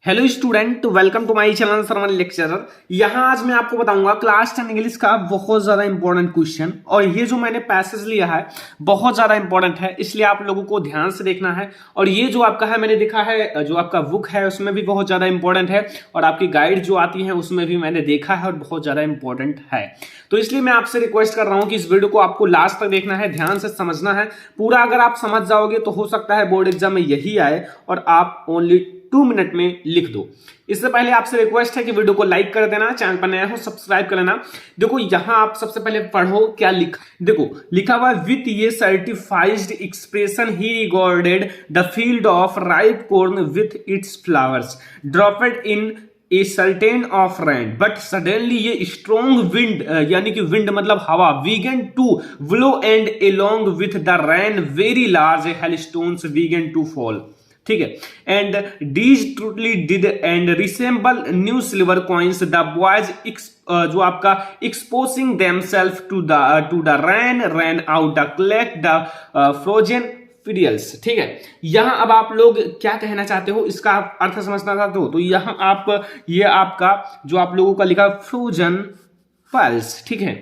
Hello student, welcome to my channel Sarvan lecturer. यहाँ आज मैं आपको बताऊंगा क्लास 10 इंग्लिश का बहुत ज्यादा इंपॉर्टेंट क्वेश्चन। और ये जो मैंने पैसेज लिया है बहुत ज्यादा इंपॉर्टेंट है, इसलिए आप लोगों को ध्यान से देखना है। और ये जो आपका है मैंने देखा है, जो आपका बुक है उसमें भी बहुत ज्यादा इंपॉर्टेंट है, और आपकी गाइड जो आती है उसमें भी मैंने देखा है और बहुत ज्यादा इंपॉर्टेंट है। तो इसलिए मैं आपसे रिक्वेस्ट कर रहा हूं कि इस वीडियो को आपको लास्ट तक देखना है, ध्यान से समझना है पूरा। अगर आप समझ जाओगे तो हो सकता है बोर्ड एग्जाम में यही आए और आप ओनली 2 मिनट में लिख दो। इससे पहले आपसे रिक्वेस्ट है कि वीडियो को लाइक कर देना, चैनल पर नया हो सब्सक्राइब कर लेना। देखो यहां आप सबसे पहले पढ़ो क्या लिखा। देखो लिखा हुआ विथ ये certified expression he regarded the field of ripe corn with its flowers dropped in a curtain of rain but suddenly ये स्ट्रॉन्ग विंड, यानी कि विंड मतलब हवा, began to blow and along with the rain very large hailstones began to fall. ठीक है, and these truly did and resemble new silver coins the boys जो आपका exposing themselves to the rain out the collect the frozen पीरियल्स। ठीक है, यहां अब आप लोग क्या कहना चाहते हो, इसका आप अर्थ समझना चाहते हो तो यहां आप ये आपका जो आप लोगों का लिखा फ्रोजन पल्स। ठीक है,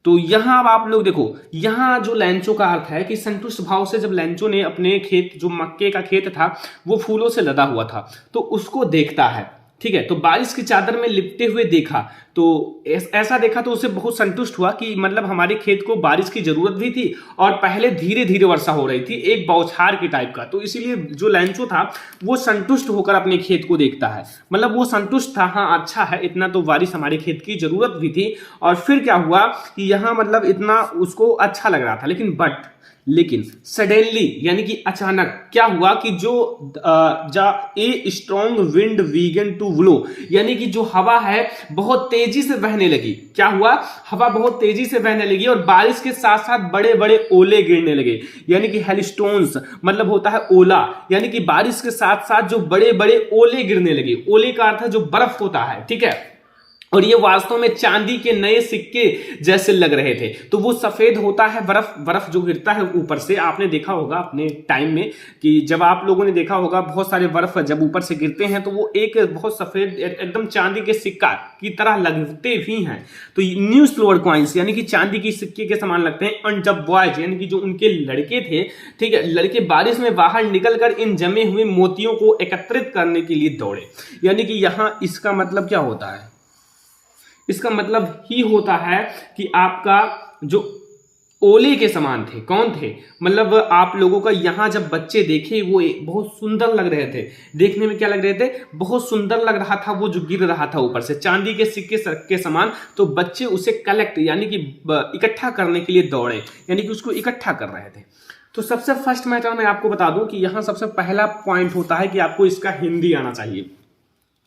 तो यहां अब आप लोग देखो, यहां जो लैंचो का अर्थ है कि संतुष्ट भाव से जब लैंचो ने अपने खेत, जो मक्के का खेत था वो फूलों से लदा हुआ था, तो उसको देखता है। ठीक है, तो बारिश की चादर में लिपटे हुए देखा, तो ऐसा देखा तो उसे बहुत संतुष्ट हुआ कि मतलब हमारे खेत को बारिश की जरूरत भी थी और पहले धीरे धीरे वर्षा हो रही थी, एक बौछार के टाइप का। तो इसीलिए जो लैंचो था वो संतुष्ट होकर अपने खेत को देखता है, मतलब वो संतुष्ट था, हाँ अच्छा है, इतना तो बारिश हमारे खेत की जरूरत भी थी। और फिर क्या हुआ कि यहाँ मतलब इतना उसको अच्छा लग रहा था, लेकिन सडनली यानी कि अचानक क्या हुआ कि जो a strong wind began to blow, यानी कि जो हवा है बहुत तेजी से बहने लगी। क्या हुआ, हवा बहुत तेजी से बहने लगी और बारिश के साथ साथ बड़े बड़े ओले गिरने लगे, यानी कि हेलस्टोन्स मतलब होता है ओला, यानी कि बारिश के साथ साथ जो बड़े बड़े ओले गिरने लगे। ओले का अर्थ है जो बर्फ होता है। ठीक है, और ये वास्तव में चांदी के नए सिक्के जैसे लग रहे थे। तो वो सफेद होता है, बर्फ जो गिरता है ऊपर से। आपने देखा होगा अपने टाइम में कि जब आप लोगों ने देखा होगा बहुत सारे बर्फ जब ऊपर से गिरते हैं तो वो एक बहुत सफेद एकदम चांदी के सिक्का की तरह लगते भी हैं। तो न्यू सिल्वर कॉइन्स यानी कि चांदी की सिक्के के समान लगते हैं। और जब बॉयज यानी कि जो उनके लड़के थे, ठीक है, लड़के बारिश में बाहर निकलकर इन जमे हुए मोतियों को एकत्रित करने के लिए दौड़े। यानी कि यहां इसका मतलब क्या होता है, इसका मतलब ही होता है कि आपका जो ओले के समान थे, कौन थे, मतलब आप लोगों का यहां जब बच्चे देखे वो बहुत सुंदर लग रहे थे। देखने में क्या लग रहे थे, बहुत सुंदर लग रहा था वो जो गिर रहा था ऊपर से चांदी के सिक्के के समान। तो बच्चे उसे कलेक्ट यानी कि इकट्ठा करने के लिए दौड़े, यानी कि उसको इकट्ठा कर रहे थे। तो सबसे फर्स्ट मैटर मैं आपको बता दूं कि यहां सबसे पहला पॉइंट होता है कि आपको इसका हिंदी आना चाहिए।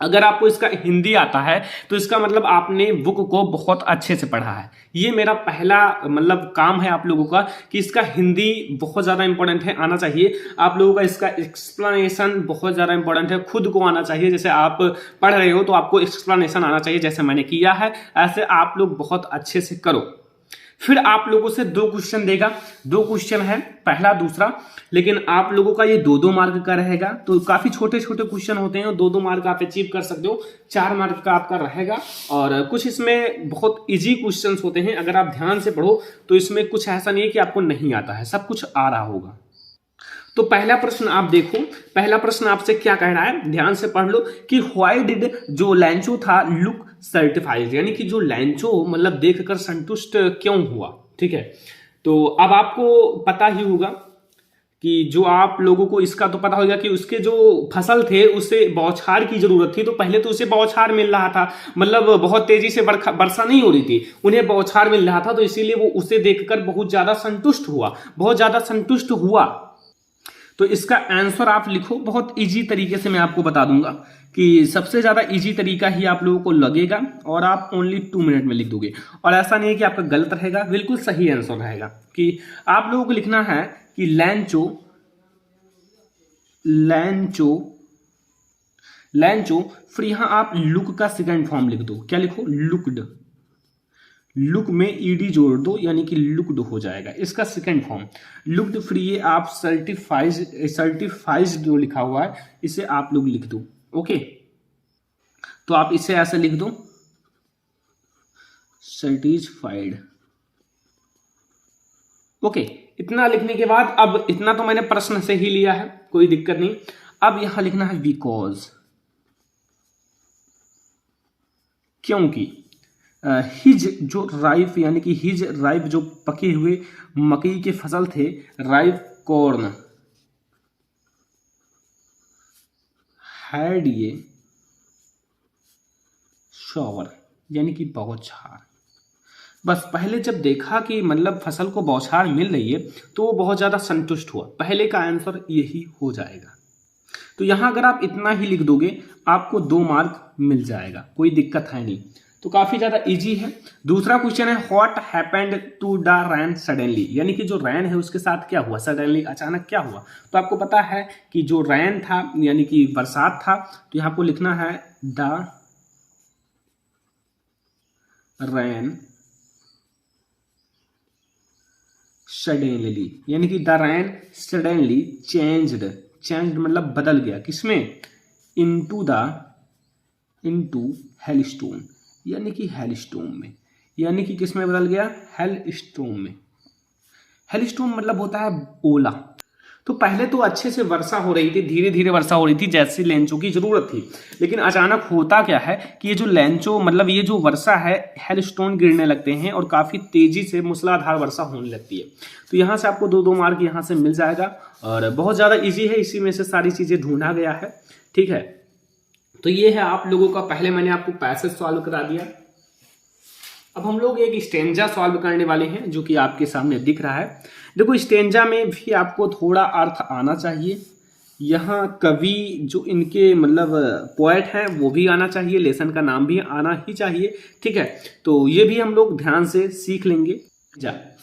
अगर आपको इसका हिंदी आता है तो इसका मतलब आपने बुक को बहुत अच्छे से पढ़ा है। ये मेरा पहला मतलब काम है आप लोगों का कि इसका हिंदी बहुत ज़्यादा इंपॉर्टेंट है, आना चाहिए। आप लोगों का इसका एक्सप्लेनेशन बहुत ज़्यादा इंपॉर्टेंट है, खुद को आना चाहिए। जैसे आप पढ़ रहे हो तो आपको एक्सप्लेनेशन आना चाहिए, जैसे मैंने किया है ऐसे आप लोग बहुत अच्छे से करो। फिर आप लोगों से 2 क्वेश्चन देगा, 2 क्वेश्चन है, पहला दूसरा, लेकिन आप लोगों का ये 2-2 मार्क का रहेगा। तो काफी छोटे छोटे क्वेश्चन होते हैं, 2-2 मार्क आप अचीव कर सकते हो, 4 मार्क का आपका रहेगा। और कुछ इसमें बहुत इजी क्वेश्चंस होते हैं, अगर आप ध्यान से पढ़ो तो इसमें कुछ ऐसा नहीं है कि आपको नहीं आता है, सब कुछ आ रहा होगा। तो पहला प्रश्न आप देखो, पहला प्रश्न आपसे क्या कह रहा है, ध्यान से पढ़ लो कि व्हाई डिड जो लैंचो था लुक सर्टिफाइड, यानी कि जो लैंचो मतलब देखकर संतुष्ट क्यों हुआ। ठीक है, तो अब आपको पता ही होगा कि जो आप लोगों को इसका तो पता होगा कि उसके जो फसल थे उसे बौछार की जरूरत थी, तो पहले तो उसे बौछार मिल रहा था, मतलब बहुत तेजी से वर्षा नहीं हो रही थी, उन्हें बौछार मिल रहा था, तो इसीलिए वो उसे देखकर बहुत ज्यादा संतुष्ट हुआ, बहुत ज्यादा संतुष्ट हुआ। तो इसका आंसर आप लिखो, बहुत इजी तरीके से मैं आपको बता दूंगा कि सबसे ज्यादा इजी तरीका ही आप लोगों को लगेगा और आप ओनली 2 मिनट में लिख दोगे। और ऐसा नहीं है कि आपका गलत रहेगा, बिल्कुल सही आंसर रहेगा। कि आप लोगों को लिखना है कि लैंचो लैंचो लैंचो, फिर यहां आप लुक का सेकंड फॉर्म लिख दो। क्या लिखो, लुकड, लुक में ईडी जोड़ दो यानी कि लुक्ड हो जाएगा इसका सेकंड फॉर्म लुक्ड। फिर ये आप सर्टिफाइज जो लिखा हुआ है इसे आप लोग लिख दो। ओके, तो आप इसे ऐसे लिख दो, सेटिस्फाइड। ओके, इतना लिखने के बाद अब इतना तो मैंने प्रश्न से ही लिया है, कोई दिक्कत नहीं। अब यहां लिखना है बिकॉज, क्योंकि हिज जो राइफ यानी कि हिज राइफ जो पके हुए मकई के फसल थे, राइफ कॉर्न हैड ये शॉवर यानी कि बौछार। बस पहले जब देखा कि मतलब फसल को बौछार मिल रही है तो वो बहुत ज़्यादा संतुष्ट हुआ। पहले का आंसर यही हो जाएगा। तो यहाँ अगर आप इतना ही लिख दोगे आपको 2 मार्क मिल जाएगा, कोई दिक्कत है नहीं। तो काफ़ी ज़्यादा इजी है। दूसरा क्वेश्चन है what happened to the rain suddenly, यानी कि जो रैन है उसके साथ क्या हुआ, सडनली अचानक क्या हुआ। तो आपको पता है कि जो रैन था यानी कि बरसात था, तो यहाँ को लिखना है द रैन सडनली, यानी कि the rain suddenly changed, changed मतलब बदल गया, किसमें, इनटू हेलस्टोन, यानी कि हेलस्टोन में, यानी कि किसमें बदल गया, हेलस्टोन में। हेलस्टोन मतलब होता है ओला। तो पहले तो अच्छे से वर्षा हो रही थी, धीरे धीरे वर्षा हो रही थी जैसी लेंचों की जरूरत थी, लेकिन अचानक होता क्या है कि ये जो लेंचो मतलब ये जो वर्षा है, हेलस्टोन गिरने लगते हैं और काफ़ी तेजी से मूसलाधार वर्षा होने लगती है। तो यहाँ से आपको 2-2 मार्क यहाँ से मिल जाएगा और बहुत ज़्यादा ईजी है, इसी में से सारी चीज़ें ढूंढा गया है। ठीक है, तो ये है आप लोगों का, पहले मैंने आपको पैसेज सॉल्व करा दिया। अब हम लोग एक स्टेंजा सॉल्व करने वाले हैं जो कि आपके सामने दिख रहा है। देखो स्टेंजा में भी आपको थोड़ा अर्थ आना चाहिए, यहाँ कवि जो इनके मतलब पोएट हैं वो भी आना चाहिए, लेसन का नाम भी आना ही चाहिए। ठीक है, तो ये भी हम लोग ध्यान से सीख लेंगे।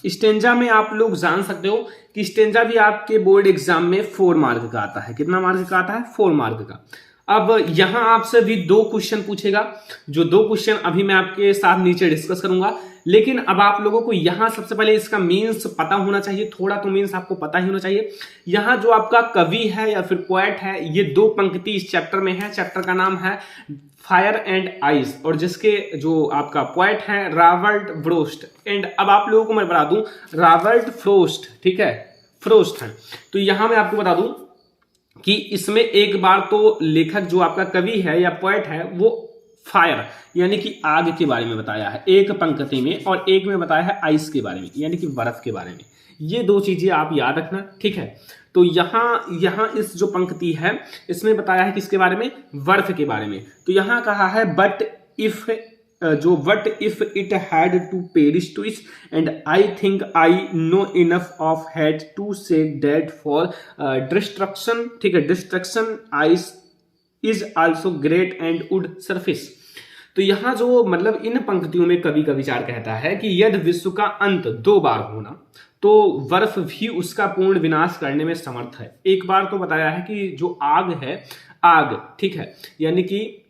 स्टेंजा में आप लोग जान सकते हो कि स्टेंजा भी आपके बोर्ड एग्जाम में 4 मार्क का आता है। कितना मार्क का आता है, 4 मार्क का। अब यहां आपसे भी 2 क्वेश्चन पूछेगा, जो 2 क्वेश्चन अभी मैं आपके साथ नीचे डिस्कस करूंगा। लेकिन अब आप लोगों को यहां सबसे पहले इसका मीन्स पता होना चाहिए, थोड़ा तो मीन्स आपको पता ही होना चाहिए। यहां जो आपका कवि है या फिर पोएट है, ये 2 पंक्ति इस चैप्टर में है। चैप्टर का नाम है फायर एंड आइस और जिसके जो आपका पोएट है रॉबर्ट फ्रोस्ट। एंड अब आप लोगों को मैं बता दूं रॉबर्ट फ्रोस्ट, ठीक है, फ्रोस्ट है। तो यहां मैं आपको बता दूं कि इसमें एक बार तो लेखक जो आपका कवि है या पोएट है वो फायर यानी कि आग के बारे में बताया है एक पंक्ति में, और एक में बताया है आइस के बारे में यानी कि बर्फ के बारे में। ये 2 चीजें आप याद रखना। ठीक है, तो यहां इस जो पंक्ति है इसमें बताया है किसके बारे में, बर्फ के बारे में। तो यहां कहा है but if it had to perish to it and I think I know enough of hate to say that for destruction. ठीक है, destruction ice is also great and would suffice. तो यहां जो मतलब इन पंक्तियों में कवि का विचार कहता है कि यदि विश्व का अंत 2 बार होना तो बर्फ भी उसका पूर्ण विनाश करने में समर्थ है। एक बार तो बताया है कि जो आग है, आग, ठीक है, यानी कि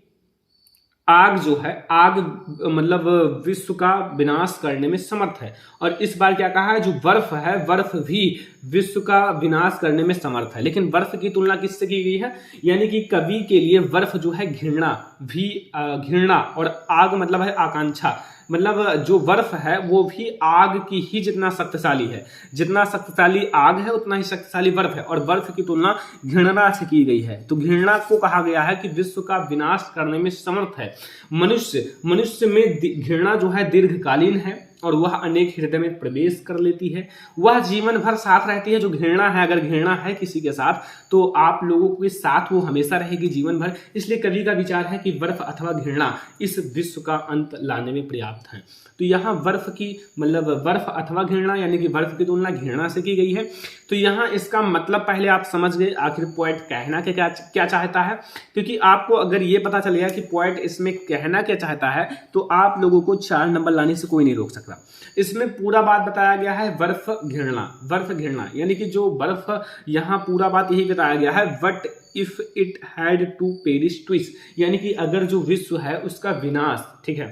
आग जो है, आग मतलब विश्व का विनाश करने में समर्थ है। और इस बार क्या कहा है, जो बर्फ है, बर्फ भी विश्व का विनाश करने में समर्थ है। लेकिन बर्फ की तुलना किससे की गई है, यानी कि कवि के लिए बर्फ जो है घृणा भी, घृणा, और आग मतलब है आकांक्षा, मतलब जो बर्फ है वो भी आग की ही जितना शक्तिशाली है। जितना शक्तिशाली आग है उतना ही शक्तिशाली बर्फ है, और बर्फ की तुलना घृणा से की गई है। तो घृणा को कहा गया है कि विश्व का विनाश करने में समर्थ है। मनुष्य में घृणा जो है दीर्घकालीन है और वह अनेक हृदय में प्रवेश कर लेती है, वह जीवन भर साथ रहती है। जो घृणा है, अगर घृणा है किसी के साथ तो आप लोगों के साथ वो हमेशा रहेगी जीवन भर। इसलिए कवि का विचार है कि बर्फ अथवा घृणा इस विश्व का अंत लाने में पर्याप्त है। तो यहाँ बर्फ की मतलब बर्फ अथवा घृणा यानी कि बर्फ की तुलना घृणा से की गई है। तो यहाँ इसका मतलब पहले आप समझ गए आखिर पोएट कहना क्या चाहता है, क्योंकि आपको अगर ये पता चलेगा कि पोएट इसमें कहना क्या चाहता है तो आप लोगों को 4 नंबर लाने से कोई नहीं रोक सकता। इसमें पूरा बात बताया गया है बर्फ घृणा यानी कि जो बर्फ, यहाँ पूरा बात यही बताया गया है but if it had to perish to it, यानी कि अगर जो विश्व है उसका विनाश, ठीक है,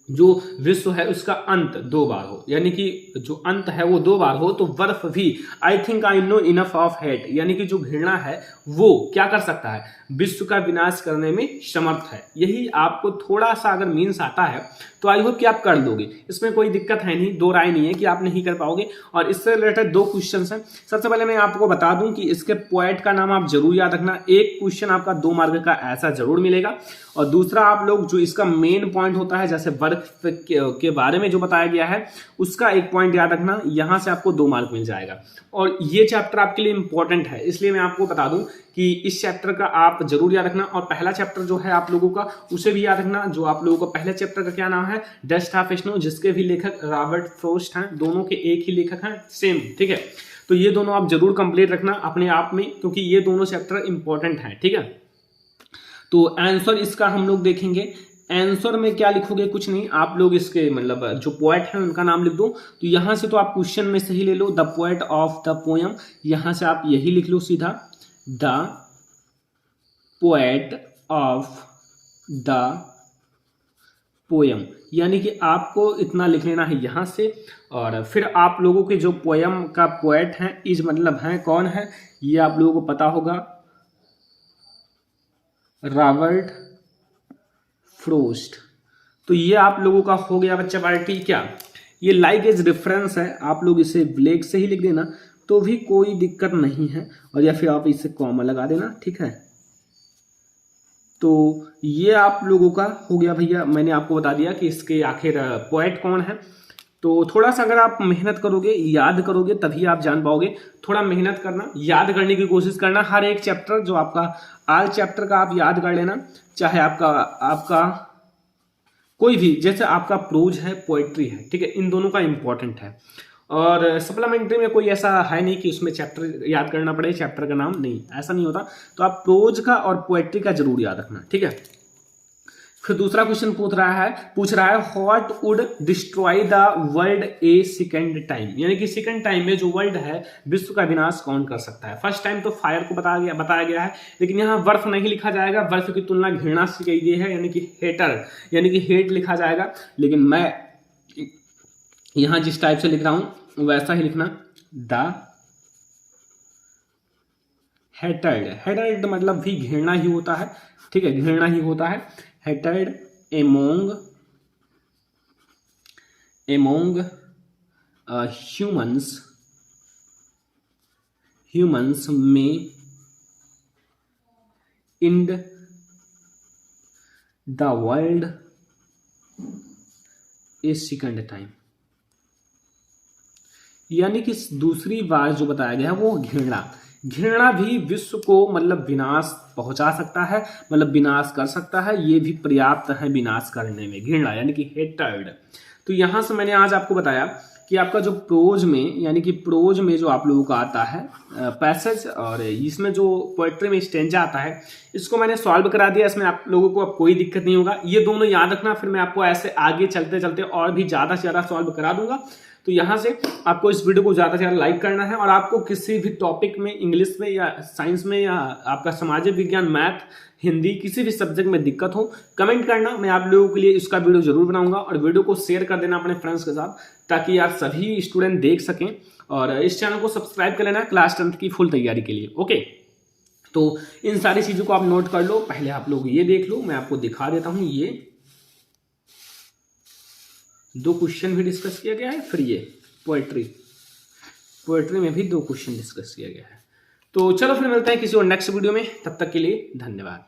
जो विश्व है उसका अंत 2 बार हो, यानी कि जो अंत है वो 2 बार हो, तो बर्फ भी आई think I know enough of hate, यानी कि जो घृणा है वो क्या कर सकता है, विश्व का विनाश करने में समर्थ है। यही आपको थोड़ा सा अगर मीन्स आता है तो आई होप कि आप कर लोगे, इसमें कोई दिक्कत है नहीं, दो राय नहीं है कि आप नहीं कर पाओगे। और इससे रिलेटेड 2 क्वेश्चन हैं। सबसे पहले मैं आपको बता दूं कि इसके पोएट का नाम आप जरूर याद रखना, एक क्वेश्चन आपका 2 मार्क का ऐसा जरूर मिलेगा। और दूसरा आप लोग जो इसका मेन पॉइंट होता है, जैसे बर्फ के बारे में जो बताया गया है उसका एक पॉइंट याद रखना, यहां से आपको 2 मार्क मिल जाएगा। और ये चैप्टर आपके लिए इंपॉर्टेंट है, इसलिए मैं आपको बता दूं कि इस चैप्टर का आप जरूर याद रखना। और पहला चैप्टर जो है आप लोगों का उसे भी याद रखना, जो आप लोगों का पहले चैप्टर का क्या नाम है, डस्ट ऑफ स्नो, जिसके भी लेखक रॉबर्ट फ्रोस्ट हैं, दोनों के एक ही लेखक हैं सेम, ठीक है। तो ये दोनों आप जरूर कंप्लीट रखना अपने आप में, क्योंकि ये दोनों चैप्टर इंपॉर्टेंट हैं, ठीक है। तो आंसर इसका हम लोग देखेंगे। आंसर में क्या लिखोगे, कुछ नहीं, आप लोग इसके मतलब जो पोएट हैं उनका नाम लिख दो। तो यहां से तो आप क्वेश्चन में से ही ले लो, the poet of the poem, यहां से आप यही लिख लो सीधा, the poet of the poem, यानी कि आपको इतना लिख लेना है यहां से। और फिर आप लोगों के जो पोयम का पोएट हैं, इस मतलब है कौन है, ये आप लोगों को पता होगा, रॉबर्ट फ्रोस्ट। तो ये आप लोगों का हो गया बच्चा पार्टी। क्या ये लाइक एज रेफरेंस है, आप लोग इसे ब्लैक से ही लिख देना तो भी कोई दिक्कत नहीं है, और या फिर आप इसे कॉमा लगा देना, ठीक है। तो ये आप लोगों का हो गया भैया, मैंने आपको बता दिया कि इसके आखिर पोएट कौन है। तो थोड़ा सा अगर आप मेहनत करोगे, याद करोगे, तभी आप जान पाओगे। थोड़ा मेहनत करना, याद करने की कोशिश करना, हर एक चैप्टर जो आपका आल चैप्टर का आप याद कर लेना, चाहे आपका कोई भी, जैसे आपका प्रोज है, पोएट्री है, ठीक है, इन दोनों का इंपॉर्टेंट है। और सप्लीमेंट्री में कोई ऐसा है नहीं कि उसमें चैप्टर याद करना पड़े, चैप्टर का नाम नहीं, ऐसा नहीं होता। तो आप प्रोज का और पोएट्री का जरूर याद रखना, ठीक है। फिर दूसरा क्वेश्चन पूछ रहा है what would destroy the world A second time, यानी कि सेकेंड टाइम में जो वर्ल्ड है, विश्व का विनाश कौन कर सकता है। फर्स्ट टाइम तो फायर को बताया गया है, लेकिन यहाँ बर्फ नहीं लिखा जाएगा, बर्फ की तुलना घृणा से की गई है, यानी कि हेटर, यानी कि हेट लिखा जाएगा। लेकिन मैं यहाँ जिस टाइप से लिख रहा हूं वैसा ही लिखना, द हेटर्ड मतलब भी घृणा ही होता है, ठीक है, घृणा ही होता है। Hatred among humans may end the world a second time, यानी कि दूसरी बार जो बताया गया है वो घृणा भी विश्व को मतलब विनाश पहुंचा सकता है, मतलब विनाश कर सकता है, ये भी पर्याप्त है विनाश करने में, घृणा यानी कि हेटर्ड। तो यहां से मैंने आज आपको बताया कि आपका जो प्रोज में, यानी कि प्रोज में जो आप लोगों का आता है पैसेज, और इसमें जो पोएट्री में स्टेंजा आता है, इसको मैंने सॉल्व करा दिया, इसमें आप लोगों को अब कोई दिक्कत नहीं होगा। ये दोनों याद रखना, फिर मैं आपको ऐसे आगे चलते चलते और भी ज्यादा से ज्यादा सॉल्व करा दूंगा। तो यहाँ से आपको इस वीडियो को ज़्यादा से ज़्यादा लाइक करना है, और आपको किसी भी टॉपिक में, इंग्लिश में या साइंस में या आपका सामाजिक विज्ञान, मैथ, हिंदी, किसी भी सब्जेक्ट में दिक्कत हो, कमेंट करना, मैं आप लोगों के लिए इसका वीडियो जरूर बनाऊंगा। और वीडियो को शेयर कर देना अपने फ्रेंड्स के साथ, ताकि यार सभी स्टूडेंट देख सकें। और इस चैनल को सब्सक्राइब कर लेना क्लास 10th की फुल तैयारी के लिए, ओके। तो इन सारी चीज़ों को आप नोट कर लो, पहले आप लोग ये देख लो, मैं आपको दिखा देता हूँ। ये 2 क्वेश्चन भी डिस्कस किया गया है, फिर ये पोएट्री में भी 2 क्वेश्चन डिस्कस किया गया है। तो चलो फिर मिलते हैं किसी और नेक्स्ट वीडियो में, तब तक के लिए धन्यवाद।